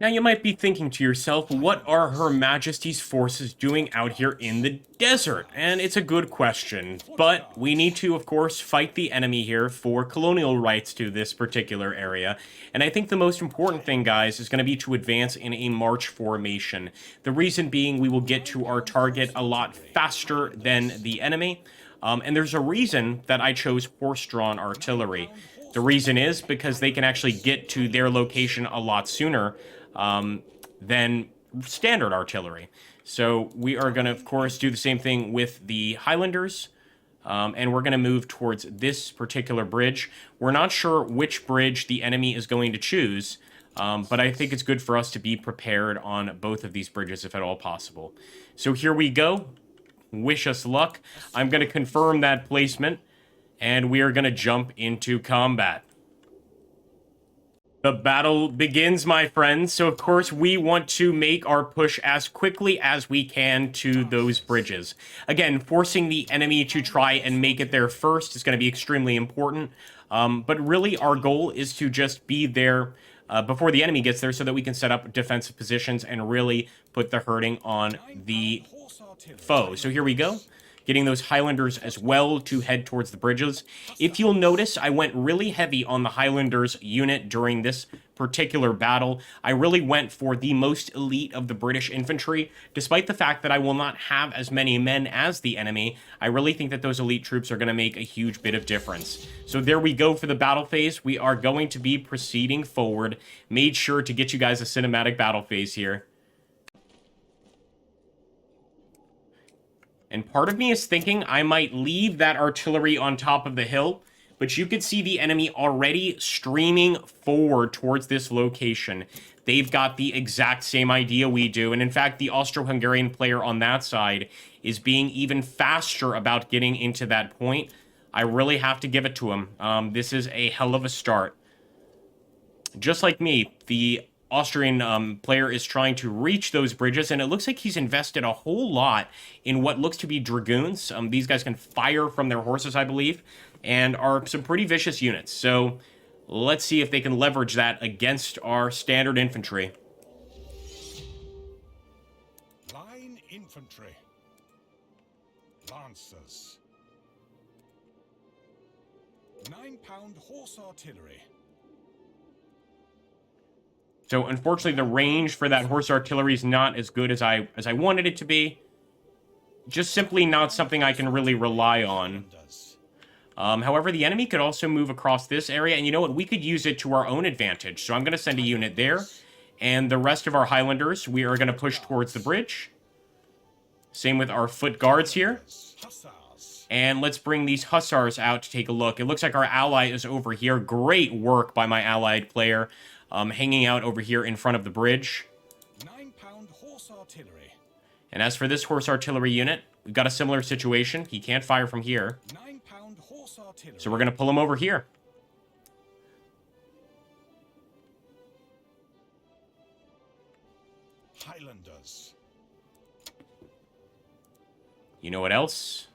Now you might be thinking to yourself, what are Her Majesty's forces doing out here in the desert? And it's a good question, but we need to, of course, fight the enemy here for colonial rights to this particular area. And I think the most important thing, guys, is going to be to advance in a march formation. The reason being we will get to our target a lot faster than the enemy. And there's a reason that I chose horse-drawn artillery. The reason is because they can actually get to their location a lot sooner than standard artillery. So we are going to, of course, do the same thing with the Highlanders, and we're going to move towards this particular bridge. We're not sure which bridge the enemy is going to choose, but I think it's good for us to be prepared on both of these bridges if at all possible. So here we go. Wish us luck. I'm going to confirm that placement, and we are going to jump into combat. The battle begins, my friends, so of course we want to make our push as quickly as we can to those bridges. Again, forcing the enemy to try and make it there first is going to be extremely important, but really our goal is to just be there before the enemy gets there so that we can set up defensive positions and really put the hurting on the foe. So here we go. Getting those Highlanders as well to head towards the bridges. If you'll notice, I went really heavy on the Highlanders unit during this particular battle. I really went for the most elite of the British infantry. Despite the fact that I will not have as many men as the enemy, I really think that those elite troops are going to make a huge bit of difference. So there we go for the battle phase. We are going to be proceeding forward. Made sure to get you guys a cinematic battle phase here. And part of me is thinking I might leave that artillery on top of the hill, but you could see the enemy already streaming forward towards this location. They've got the exact same idea we do, and in fact, the Austro-Hungarian player on that side is being even faster about getting into that point. I really have to give it to him. This is a hell of a start. Just like me, the Austrian player is trying to reach those bridges, and it looks like he's invested a whole lot in what looks to be dragoons. These guys can fire from their horses, I believe, and are some pretty vicious units. So let's see if they can leverage that against our standard infantry. Line infantry. Lancers. 9-pound horse artillery. So, unfortunately, the range for that horse artillery is not as good as I wanted it to be. Just simply not something I can really rely on. However, the enemy could also move across this area, and you know what? We could use it to our own advantage. So I'm going to send a unit there, and the rest of our Highlanders, we are going to push towards the bridge. Same with our foot guards here. And let's bring these hussars out to take a look. It looks like our ally is over here. Great work by my allied player. Hanging out over here in front of the bridge. 9-pound horse artillery. And as for this horse artillery unit, we've got a similar situation. He can't fire from here. 9-pound horse artillery. So we're going to pull him over here. Highlanders. You know what else?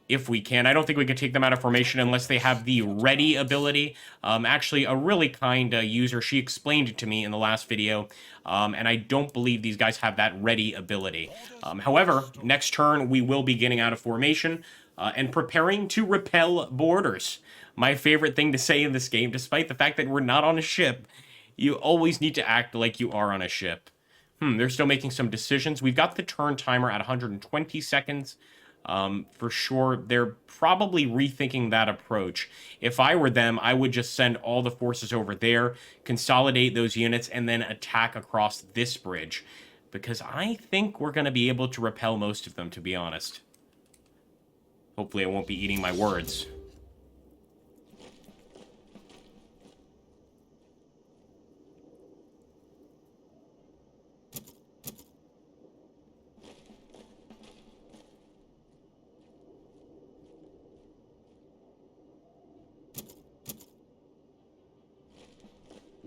If we can. I don't think we can take them out of formation unless they have the ready ability. Actually, a really kind user, she explained it to me in the last video, and I don't believe these guys have that ready ability. However, next turn, we will be getting out of formation and preparing to repel borders. My favorite thing to say in this game, despite the fact that we're not on a ship, you always need to act like you are on a ship. They're still making some decisions. We've got the turn timer at 120 seconds. For sure, they're probably rethinking that approach. If I were them, I would just send all the forces over there, consolidate those units, and then attack across this bridge. Because I think we're going to be able to repel most of them, to be honest. Hopefully I won't be eating my words.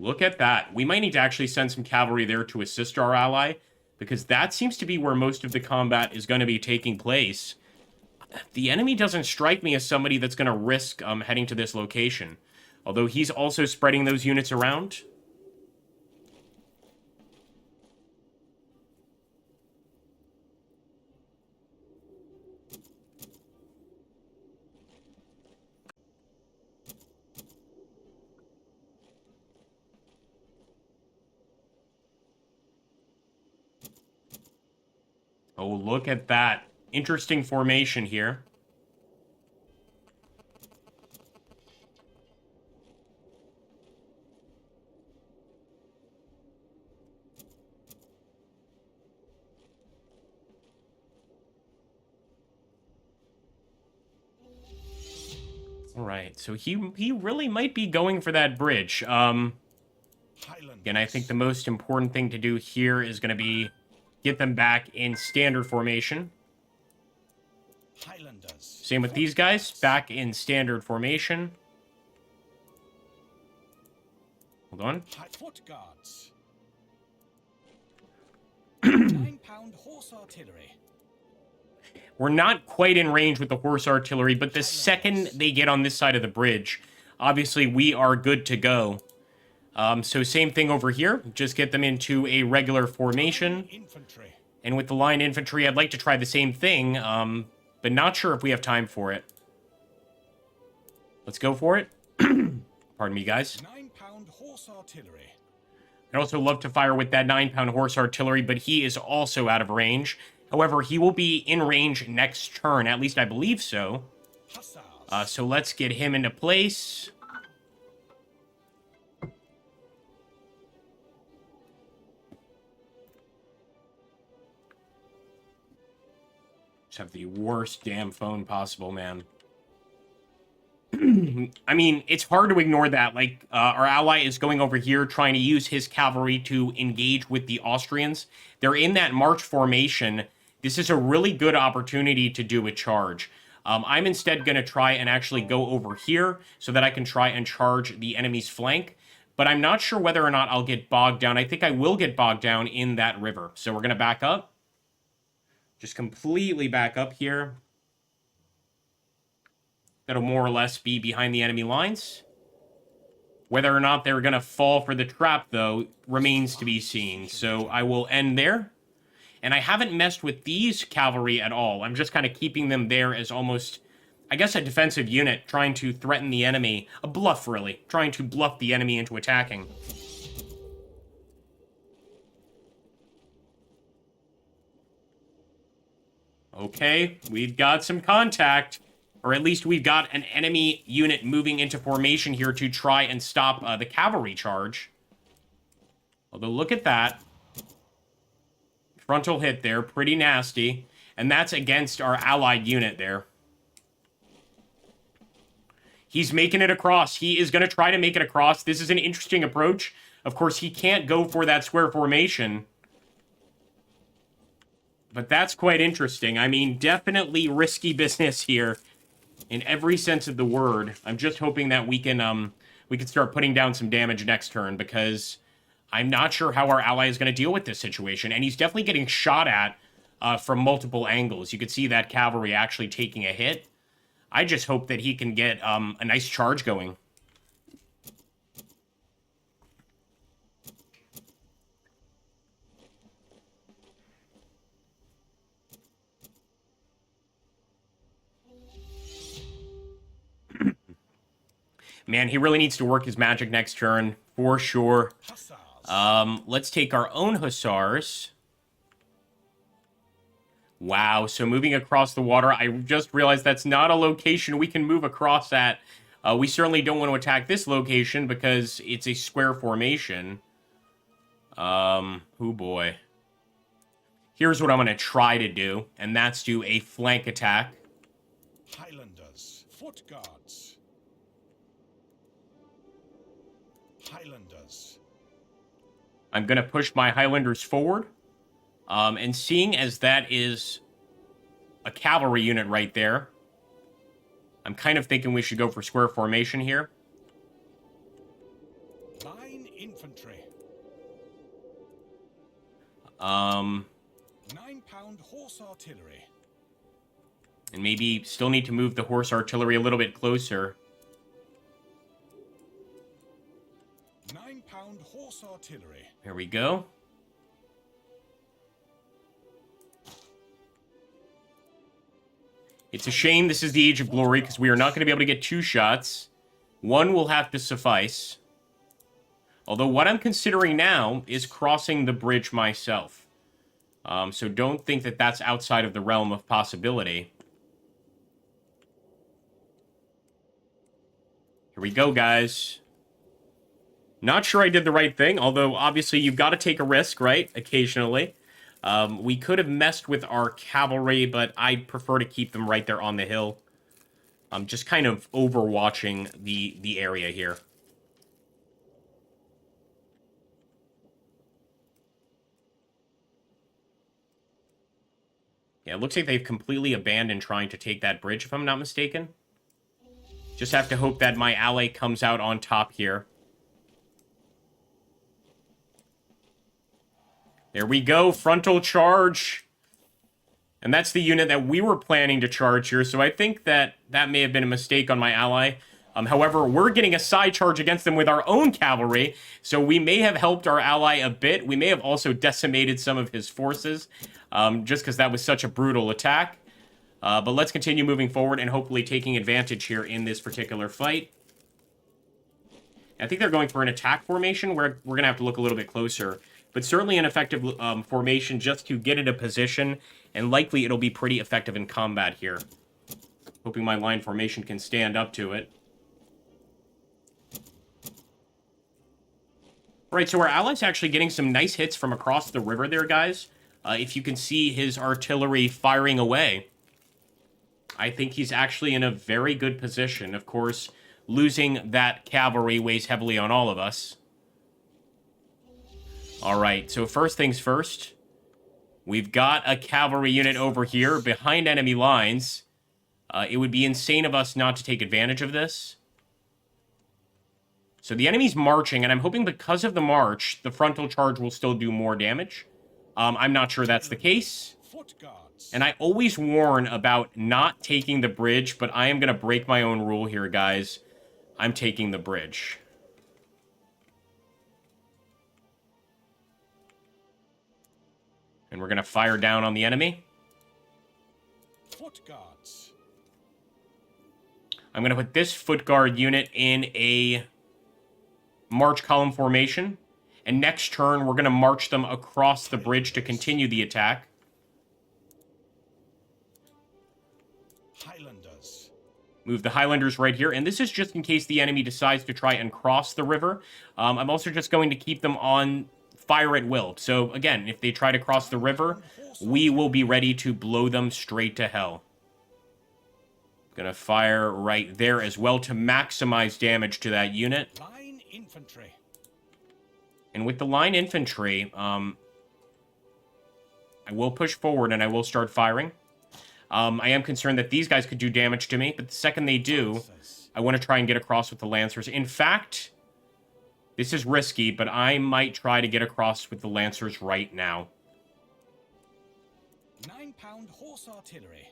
Look at that. We might need to actually send some cavalry there to assist our ally, because that seems to be where most of the combat is going to be taking place. The enemy doesn't strike me as somebody that's going to risk heading to this location, although he's also spreading those units around. Oh, look at that. Interesting formation here. All right, so he really might be going for that bridge. Again, I think the most important thing to do here is going to be get them back in standard formation. Highlanders. Same with these guys, back in standard formation. Hold on. Foot guards. 9-pound horse artillery. We're not quite in range with the horse artillery, but the second they get on this side of the bridge, obviously we are good to go. So same thing over here. Just get them into a regular formation. Infantry. And with the line infantry, I'd like to try the same thing, but not sure if we have time for it. Let's go for it. Pardon me, guys. 9-pound horse artillery. I'd also love to fire with that 9-pound horse artillery, but he is also out of range. However, he will be in range next turn. At least I believe so. Hussars. So let's get him into place. Just have the worst damn phone possible, man. I mean, it's hard to ignore that. Like, our ally is going over here trying to use his cavalry to engage with the Austrians. They're in that march formation. This is a really good opportunity to do a charge. I'm instead going to try and actually go over here so that I can try and charge the enemy's flank. But I'm not sure whether or not I'll get bogged down. I think I will get bogged down in that river. So we're going to back up. Just completely back up here. That'll more or less be behind the enemy lines. Whether or not they're going to fall for the trap, though, remains to be seen. So I will end there. And I haven't messed with these cavalry at all. I'm just kind of keeping them there as almost, I guess, a defensive unit, trying to threaten the enemy. A bluff, really. Trying to bluff the enemy into attacking. Okay, we've got some contact. Or at least we've got an enemy unit moving into formation here to try and stop the cavalry charge. Although, look at that. Frontal hit there, pretty nasty. And that's against our allied unit there. He's making it across. He is going to try to make it across. This is an interesting approach. Of course, he can't go for that square formation. But that's quite interesting. I mean, definitely risky business here. In every sense of the word. I'm just hoping that we can start putting down some damage next turn, because I'm not sure how our ally is going to deal with this situation. And he's definitely getting shot at from multiple angles. You could see that cavalry actually taking a hit. I just hope that he can get a nice charge going. Man, he really needs to work his magic next turn, for sure. Let's take our own hussars. Wow, so moving across the water, I just realized that's not a location we can move across at. We certainly don't want to attack this location because it's a square formation. Oh boy. Here's what I'm going to try to do, and that's do a flank attack. Highlanders. Foot guards. Highlanders. I'm going to push my Highlanders forward. And seeing as that is a cavalry unit right there, I'm kind of thinking we should go for square formation here. Line infantry. 9-pound horse artillery. And maybe still need to move the horse artillery a little bit closer. 9-pound horse artillery. Here we go. It's a shame this is the Age of Glory, because we are not going to be able to get 2 shots. 1 will have to suffice. Although what I'm considering now is crossing the bridge myself. So don't think that that's outside of the realm of possibility. Here we go, guys. Not sure I did the right thing, although obviously you've got to take a risk, right? Occasionally. We could have messed with our cavalry, but I prefer to keep them right there on the hill. I'm just kind of overwatching the area here. Yeah, it looks like they've completely abandoned trying to take that bridge, if I'm not mistaken. Just have to hope that my ally comes out on top here. There we go, frontal charge. And that's the unit that we were planning to charge here, so I think that that may have been a mistake on my ally. However, we're getting a side charge against them with our own cavalry, so we may have helped our ally a bit. We may have also decimated some of his forces, just because that was such a brutal attack. But let's continue moving forward and hopefully taking advantage here in this particular fight. I think they're going for an attack formation. We're going to have to look a little bit closer. But certainly an effective formation just to get into position, and likely it'll be pretty effective in combat here. Hoping my line formation can stand up to it. Alright, so our ally's actually getting some nice hits from across the river there, guys. If you can see his artillery firing away. I think he's actually in a very good position. Of course, losing that cavalry weighs heavily on all of us. Alright, so first things first. We've got a cavalry unit over here behind enemy lines. It would be insane of us not to take advantage of this. So the enemy's marching, and I'm hoping because of the march, the frontal charge will still do more damage. I'm not sure that's the case. And I always warn about not taking the bridge, but I am going to break my own rule here, guys. I'm taking the bridge. And we're going to fire down on the enemy. Foot guards. I'm going to put this foot guard unit in a march column formation. And next turn, we're going to march them across the bridge to continue the attack. Highlanders. Move the Highlanders right here. And this is just in case the enemy decides to try and cross the river. I'm also just going to keep them on fire at will. So, again, if they try to cross the river, we will be ready to blow them straight to hell. Gonna fire right there as well to maximize damage to that unit. Line infantry. And with the line infantry, I will push forward and I will start firing. I am concerned that these guys could do damage to me, but the second they do, I want to try and get across with the Lancers. In fact, this is risky, but I might try to get across with the Lancers right now. 9-pound horse artillery.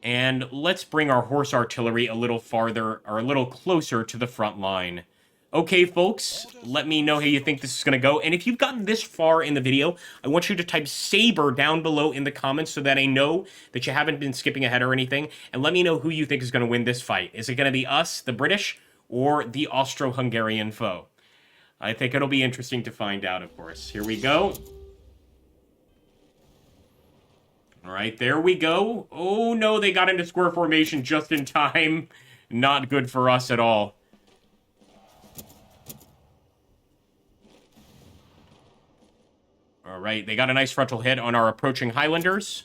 And let's bring our horse artillery a little farther, or a little closer to the front line. Okay, folks, let me know how you think this is going to go. And if you've gotten this far in the video, I want you to type Saber down below in the comments so that I know that you haven't been skipping ahead or anything. And let me know who you think is going to win this fight. Is it going to be us, the British, or the Austro-Hungarian foe? I think it'll be interesting to find out, of course. Here we go. All right, there we go. Oh, no, they got into square formation just in time. Not good for us at all. All right, they got a nice frontal hit on our approaching Highlanders.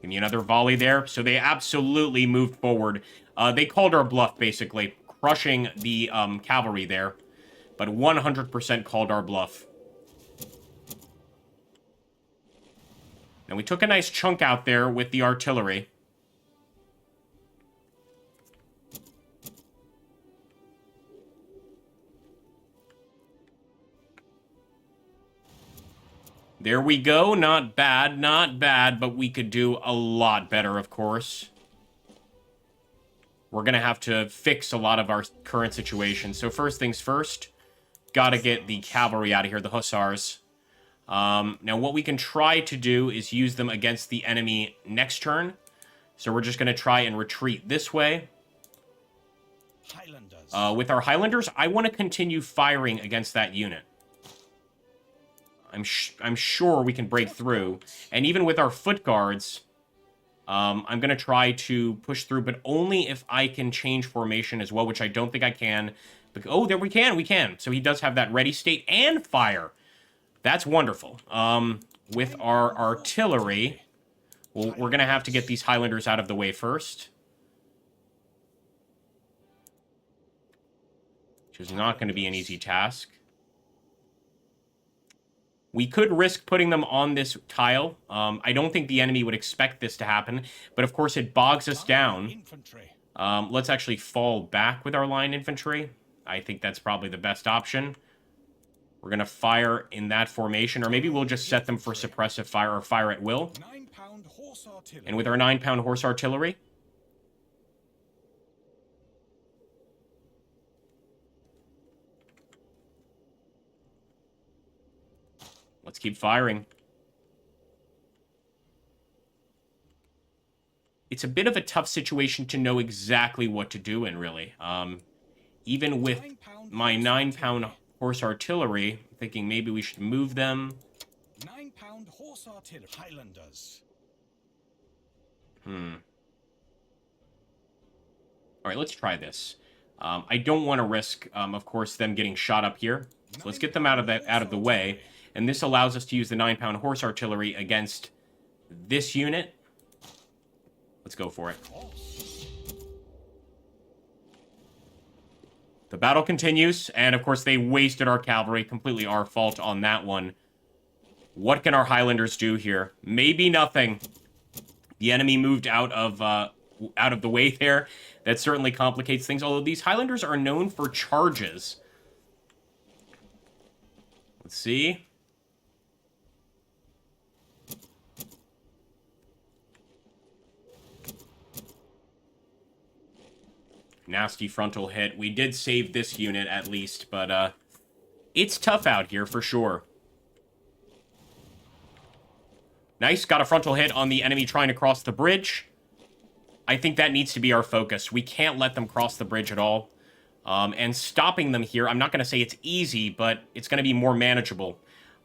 Give me another volley there. So they absolutely moved forward. They called our bluff, basically, crushing the cavalry there. But 100% called our bluff. And we took a nice chunk out there with the artillery. There we go. Not bad, not bad, but we could do a lot better, of course. We're going to have to fix a lot of our current situation. So first things first, got to get the cavalry out of here, the hussars. Now, what we can try to do is use them against the enemy next turn. So we're just going to try and retreat this way. Highlanders. With our Highlanders, I want to continue firing against that unit. I'm sure we can break through. And even with our foot guards, I'm going to try to push through, but only if I can change formation as well, which I don't think I can. Oh, there we can. So he does have that ready state and fire. That's wonderful. With our artillery, well, we're going to have to get these Highlanders out of the way first. Which is not going to be an easy task. We could risk putting them on this tile. I don't think the enemy would expect this to happen, but of course it bogs us down. Let's actually fall back with our line infantry. I think that's probably the best option. We're going to fire in that formation, or maybe we'll just set them for suppressive fire or fire at will. 9-pound horse artillery. And with our 9-pound horse artillery, let's keep firing. It's a bit of a tough situation to know exactly what to do in, really. Even with my 9-pound horse artillery, I'm thinking maybe we should move them. 9-pound horse artillery. Highlanders. All right, let's try this. I don't want to risk, of course, them getting shot up here. So let's get them out of the way. And this allows us to use the 9-pound horse artillery against this unit. Let's go for it. The battle continues, and of course they wasted our cavalry. Completely our fault on that one. What can our Highlanders do here? Maybe nothing. The enemy moved out of the way there. That certainly complicates things, although these Highlanders are known for charges. Let's see. Nasty frontal hit. We did save this unit at least, but it's tough out here for sure. Nice, got a frontal hit on the enemy trying to cross the bridge. I think that needs to be our focus. We can't let them cross the bridge at all. And stopping them here, I'm not going to say it's easy, but it's going to be more manageable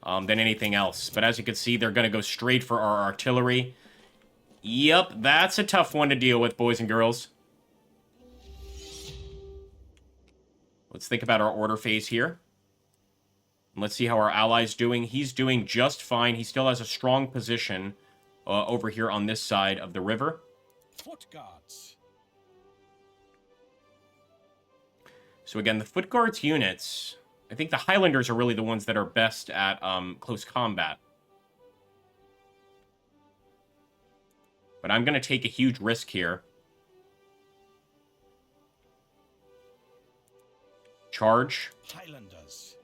than anything else. But as you can see, they're going to go straight for our artillery. Yep, that's a tough one to deal with, boys and girls. Let's think about our order phase here. Let's see how our ally's doing. He's doing just fine. He still has a strong position over here on this side of the river. Foot guards. So again, the foot guards units, I think the Highlanders are really the ones that are best at close combat. But I'm going to take a huge risk here. Charge. Highlanders.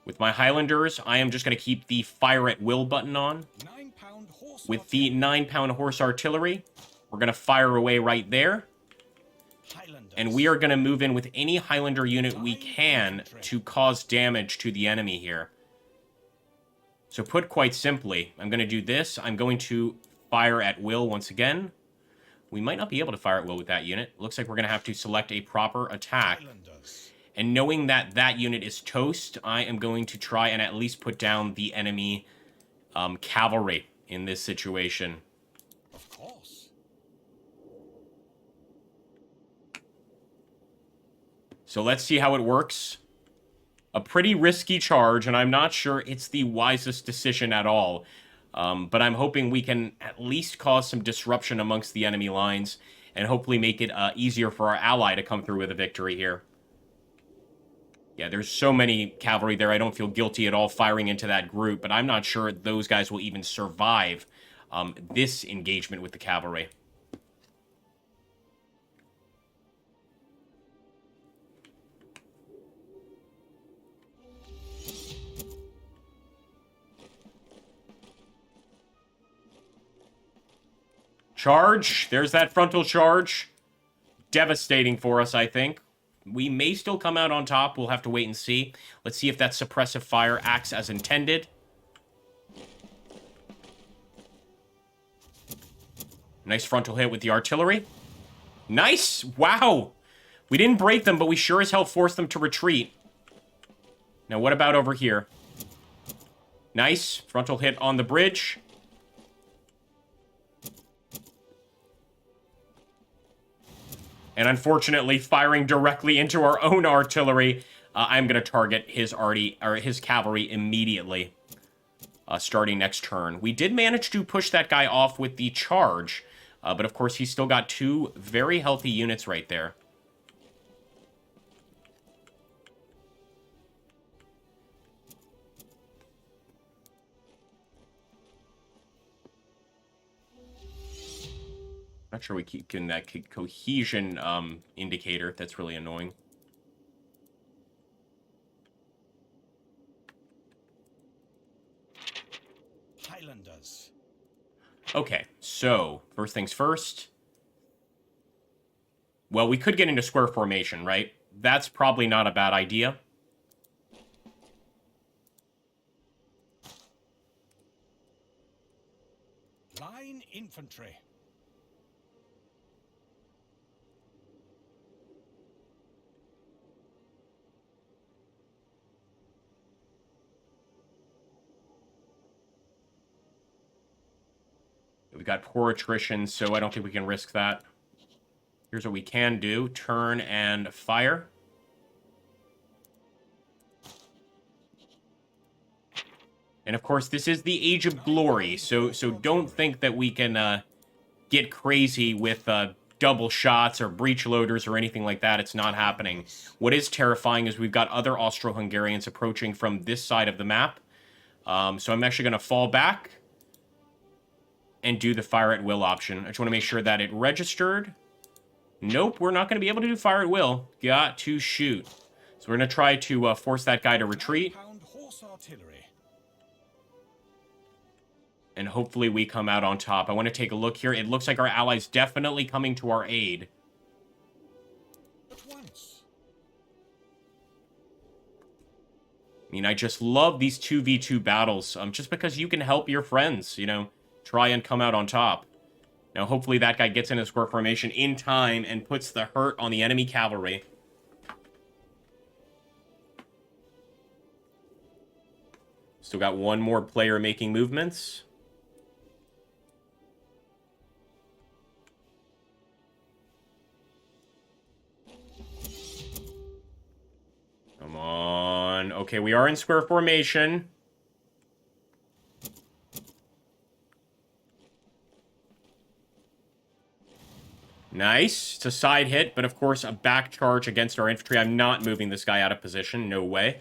With my Highlanders, I am just going to keep the fire at will button on. 9-pound horse With the 9-pound horse artillery, we're going to fire away right there. Highlanders. And we are going to move in with any Highlander unit we can to cause damage to the enemy here. So put quite simply, I'm going to do this. I'm going to fire at will once again. We might not be able to fire at will with that unit. Looks like we're going to have to select a proper attack. Highlanders. And knowing that that unit is toast, I am going to try and at least put down the enemy cavalry in this situation. Of course. So let's see how it works. A pretty risky charge, and I'm not sure it's the wisest decision at all. But I'm hoping we can at least cause some disruption amongst the enemy lines and hopefully make it easier for our ally to come through with a victory here. Yeah, there's so many cavalry there, I don't feel guilty at all firing into that group, but I'm not sure those guys will even survive this engagement with the cavalry. Charge. There's that frontal charge. Devastating for us, I think. We may still come out on top. We'll have to wait and see. Let's see if that suppressive fire acts as intended. Nice frontal hit with the artillery. Nice! Wow! We didn't break them, but we sure as hell forced them to retreat. Now, what about over here? Nice. Frontal hit on the bridge. And unfortunately, firing directly into our own artillery, I'm going to target his cavalry immediately, starting next turn. We did manage to push that guy off with the charge, but of course, he's still got 2 very healthy units right there. Not sure we keep getting that cohesion indicator. That's really annoying. Highlanders. Okay, so first things first. Well, we could get into square formation, right? That's probably not a bad idea. Line infantry. We've got poor attrition, so I don't think we can risk that. Here's what we can do. Turn and fire. And of course, this is the Age of Glory, so don't think that we can get crazy with double shots or breach loaders or anything like that. It's not happening. What is terrifying is we've got other Austro-Hungarians approaching from this side of the map. So I'm actually going to fall back and do the fire at will option. I just want to make sure that it registered. Nope, we're not going to be able to do fire at will. Got to shoot. So we're going to try to force that guy to retreat. 9-pound horse artillery. And hopefully we come out on top. I want to take a look here. It looks like our allies definitely coming to our aid. At once. I mean, I just love these 2v2 battles. Just because you can help your friends, you know, try and come out on top. Now, hopefully that guy gets in a square formation in time and puts the hurt on the enemy cavalry. Still got one more player making movements. Come on. Okay, we are in square formation. Nice. It's a side hit, but of course a back charge against our infantry. I'm not moving this guy out of position. No way.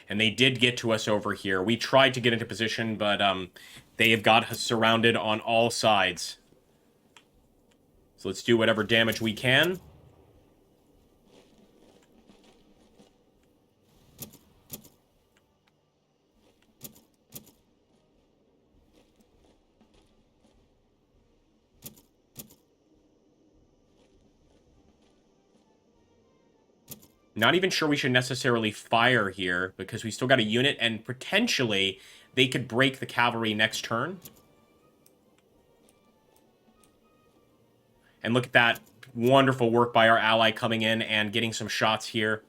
And they did get to us over here. We tried to get into position, but they have got us surrounded on all sides. So let's do whatever damage we can. Not even sure we should necessarily fire here, because we still got a unit, and potentially they could break the cavalry next turn. And look at that wonderful work by our ally coming in and getting some shots here.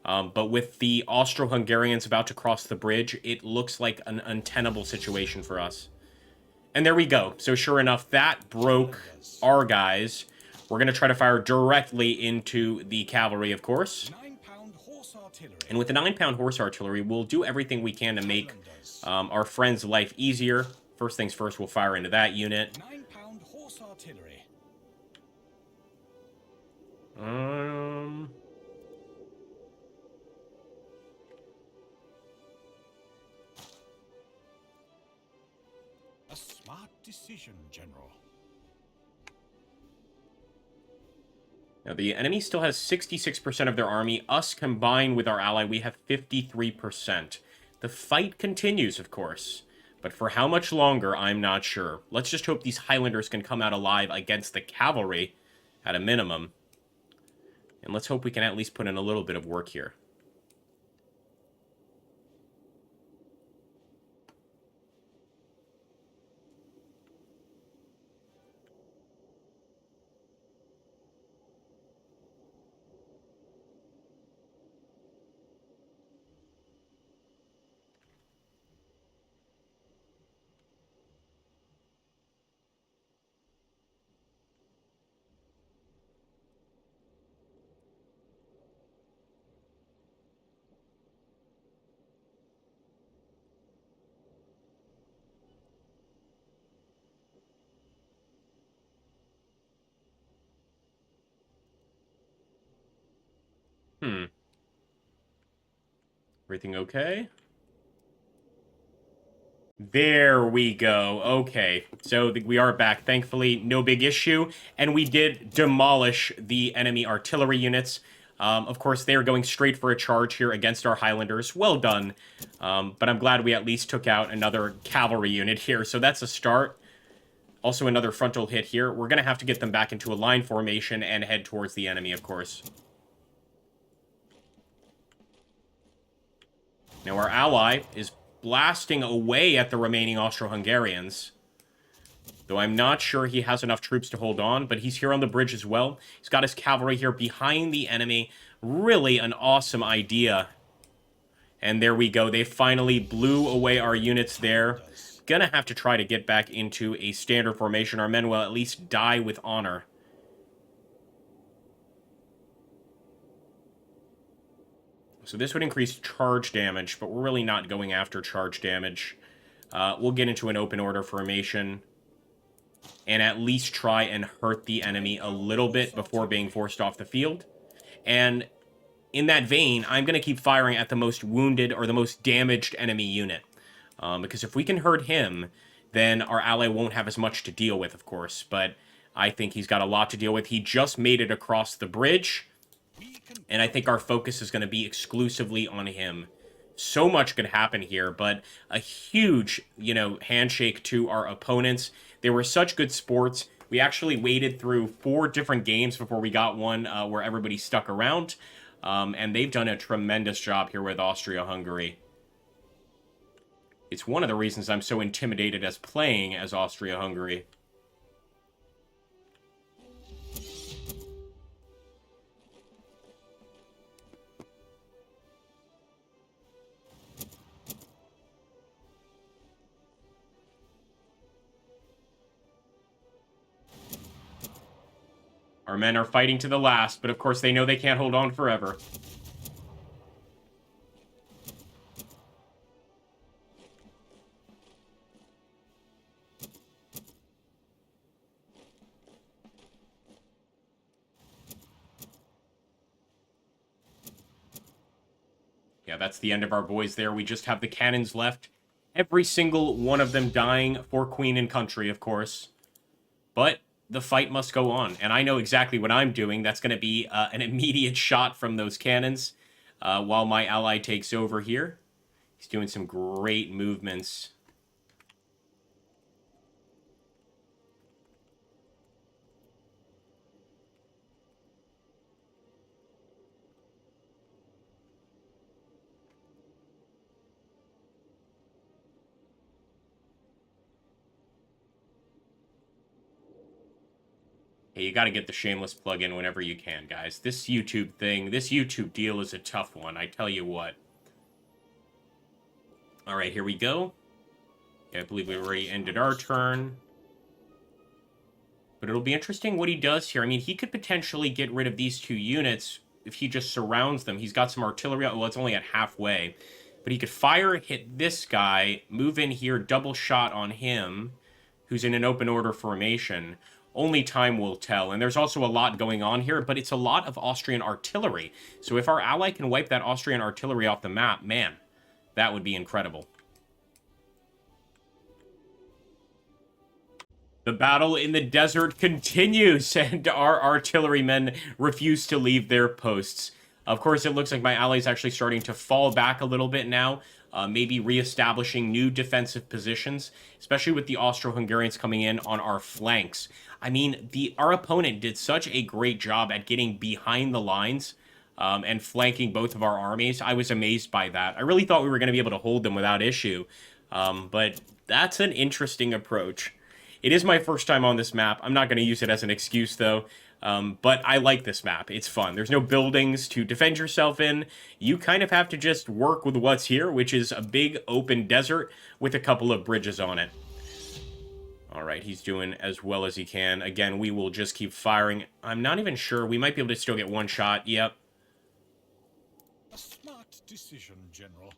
But with the Austro-Hungarians about to cross the bridge, it looks like an untenable situation for us. And there we go. So sure enough, that broke our guys. We're going to try to fire directly into the cavalry, of course. 9-pound horse artillery. And with the 9-pound horse artillery, we'll do everything we can to make our friends' life easier. First things first, we'll fire into that unit. 9-pound horse artillery. A smart decision, General. Now, the enemy still has 66% of their army. Us, combined with our ally, we have 53%. The fight continues, of course. But for how much longer, I'm not sure. Let's just hope these Highlanders can come out alive against the cavalry, at a minimum. And let's hope we can at least put in a little bit of work here. Everything okay? There we go. Okay, so we are back. Thankfully, no big issue. And we did demolish the enemy artillery units. Of course, they are going straight for a charge here against our Highlanders. Well done. But I'm glad we at least took out another cavalry unit here. So that's a start. Also another frontal hit here. We're going to have to get them back into a line formation and head towards the enemy, of course. Now, our ally is blasting away at the remaining Austro-Hungarians. Though I'm not sure he has enough troops to hold on, but he's here on the bridge as well. He's got his cavalry here behind the enemy. Really an awesome idea. And there we go. They finally blew away our units there. Gonna have to try to get back into a standard formation. Our men will at least die with honor. So this would increase charge damage, but we're really not going after charge damage. We'll get into an open order formation and at least try and hurt the enemy a little bit before being forced off the field. And in that vein, I'm going to keep firing at the most wounded or the most damaged enemy unit. Because if we can hurt him, then our ally won't have as much to deal with, of course. But I think he's got a lot to deal with. He just made it across the bridge. And I think our focus is going to be exclusively on him. So much could happen here, but a huge, handshake to our opponents. They were such good sports. We actually waited through 4 different games before we got one where everybody stuck around. And they've done a tremendous job here with Austria-Hungary. It's one of the reasons I'm so intimidated as playing as Austria-Hungary. Our men are fighting to the last, but of course they know they can't hold on forever. Yeah, that's the end of our boys there. We just have the cannons left. Every single one of them dying for Queen and Country, of course. But the fight must go on, and I know exactly what I'm doing. That's going to be an immediate shot from those cannons while my ally takes over here. He's doing some great movements. Hey, you gotta get the shameless plug-in whenever you can, guys. This YouTube thing, this YouTube deal is a tough one, I tell you what. Alright, here we go. Okay, I believe we already ended our turn. But it'll be interesting what he does here. I mean, he could potentially get rid of these 2 units if he just surrounds them. He's got some artillery. Well, it's only at halfway. But he could fire, hit this guy, move in here, double shot on him, who's in an open order formation. Only time will tell. And there's also a lot going on here, but it's a lot of Austrian artillery. So if our ally can wipe that Austrian artillery off the map, man, that would be incredible. The battle in the desert continues, and our artillerymen refuse to leave their posts. Of course, it looks like my ally is actually starting to fall back a little bit now, maybe reestablishing new defensive positions, especially with the Austro-Hungarians coming in on our flanks. I mean, our opponent did such a great job at getting behind the lines and flanking both of our armies. I was amazed by that. I really thought we were going to be able to hold them without issue, but that's an interesting approach. It is my first time on this map. I'm not going to use it as an excuse, though. But I like this map. It's fun. There's no buildings to defend yourself in. You kind of have to just work with what's here, which is a big open desert with a couple of bridges on it. All right, he's doing as well as he can. Again, we will just keep firing. I'm not even sure. We might be able to still get one shot. Yep. A smart decision, General.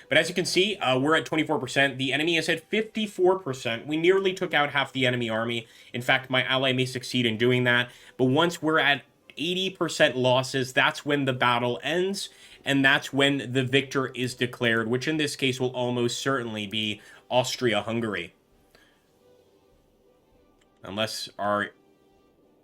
But as you can see, we're at 24%. The enemy is at 54%. We nearly took out half the enemy army. In fact, my ally may succeed in doing that. But once we're at 80% losses, that's when the battle ends, and that's when the victor is declared, which in this case will almost certainly be Austria-Hungary. Unless our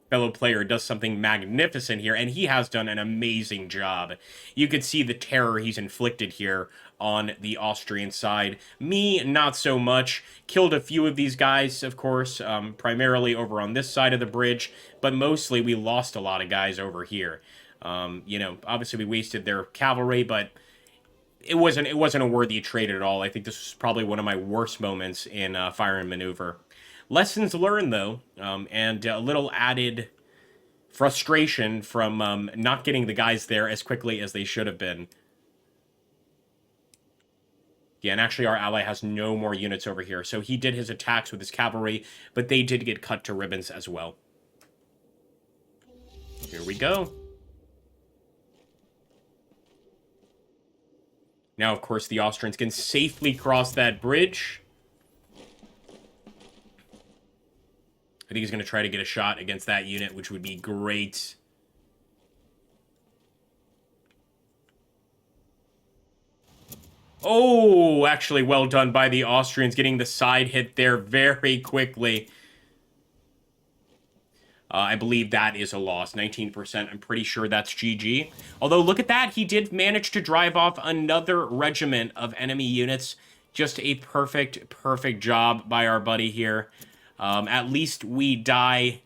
fellow player does something magnificent here, and he has done an amazing job. You could see the terror he's inflicted here on the Austrian side. Me, not so much. Killed a few of these guys, of course, primarily over on this side of the bridge, but mostly we lost a lot of guys over here. You know, obviously we wasted their cavalry, but it wasn't a worthy trade at all. I think this was probably one of my worst moments in Fire and Maneuver. Lessons learned, though, and a little added frustration from not getting the guys there as quickly as they should have been. Yeah, and actually our ally has no more units over here, so he did his attacks with his cavalry, but they did get cut to ribbons as well. Here we go. Now, of course, the Austrians can safely cross that bridge. I think he's going to try to get a shot against that unit, which would be great. Oh, actually well done by the Austrians, getting the side hit there very quickly. I believe that is a loss, 19%. I'm pretty sure that's GG. Although, look at that. He did manage to drive off another regiment of enemy units. Just a perfect job by our buddy here. At least we die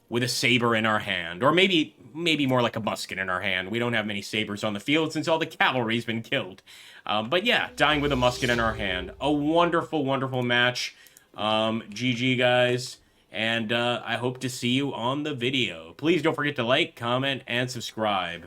with a saber in our hand. Or maybe more like a musket in our hand. We don't have many sabers on the field since all the cavalry's been killed. But yeah, dying with a musket in our hand. A wonderful match. GG, guys. And I hope to see you on the video. Please don't forget to like, comment, and subscribe.